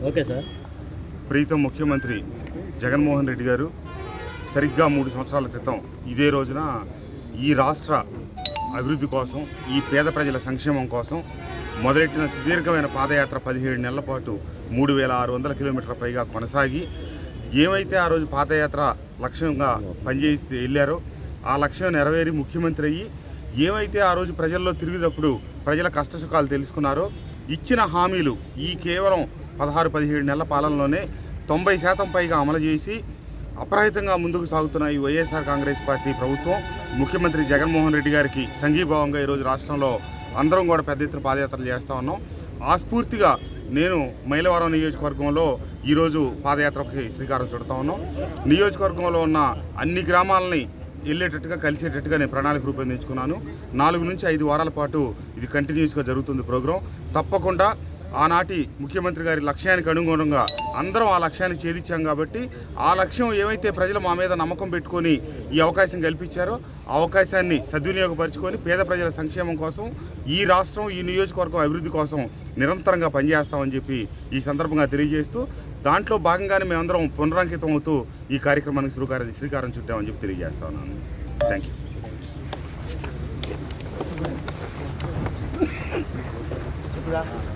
Okay sir. Pritam ముఖ్యమంత్రి జగన్మోహన్ రెడ్డి గారు సరిగ్గా 3 సంవత్సరాల క్రితం ఇదే రోజున ఈ రాష్ట్ర అభివృద్ధి కోసం, ఈ పేద ప్రజల సంక్షేమం కోసం మొదలెట్టిన సుదీర్ఘమైన పాదయాత్ర 17 నెలల పాటు 3600 కిలోమీటర్ల పైగా కొనసాగి ఏమైతే ఆ రోజు పాదయాత్ర లక్ష్యంగా పనిచేసి వెళ్ళారో ఆ లక్ష్యం నెరవేరి ముఖ్యమంత్రి అయ్యి ఏమైతే ఆ రోజు ప్రజల్లో తిరిగినప్పుడు ప్రజల కష్టసుఖాలు తెలుసుకున్నారో ఇచ్చిన హామీలు ఈ కేవలం 16-17 నెలల పాలనలోనే 90% పైగా అమలు చేసి అప్రహితంగా ముందుకు సాగుతున్న ఈ వైఎస్ఆర్ కాంగ్రెస్ పార్టీ ప్రభుత్వం ముఖ్యమంత్రి జగన్మోహన్ రెడ్డి గారికి సంఘీభావంగా ఈరోజు రాష్ట్రంలో అందరం కూడా పెద్ద ఎత్తున పాదయాత్రలు చేస్తూ ఉన్నాం. ఆ స్ఫూర్తిగా నేను మైలవరం నియోజకవర్గంలో ఈరోజు పాదయాత్రకి శ్రీకారం చుడతా ఉన్నాం. నియోజకవర్గంలో ఉన్న అన్ని గ్రామాలని వెళ్ళేటట్టుగా కలిసేటట్టుగా నేను ప్రణాళిక రూపొందించుకున్నాను. 4 నుంచి 5 వారాల పాటు ఇది కంటిన్యూస్గా జరుగుతుంది ప్రోగ్రాం. తప్పకుండా ఆనాటి ముఖ్యమంత్రి గారి లక్ష్యానికి అనుగుణంగా అందరం ఆ లక్ష్యాన్ని ఛేదించాం కాబట్టి ఆ లక్ష్యం ఏమైతే ప్రజలు మా మీద నమ్మకం పెట్టుకొని ఈ అవకాశం కల్పించారో ఆ అవకాశాన్ని సద్వినియోగపరుచుకొని పేద ప్రజల సంక్షేమం కోసం ఈ రాష్ట్రం, ఈ నియోజకవర్గం అభివృద్ధి కోసం నిరంతరంగా పనిచేస్తామని చెప్పి ఈ సందర్భంగా తెలియజేస్తూ దాంట్లో భాగంగానే మేమందరం పునరంకితం అవుతూ ఈ కార్యక్రమానికి శ్రీకారం చుట్టామని చెప్పి తెలియజేస్తా ఉన్నాను. Thank you.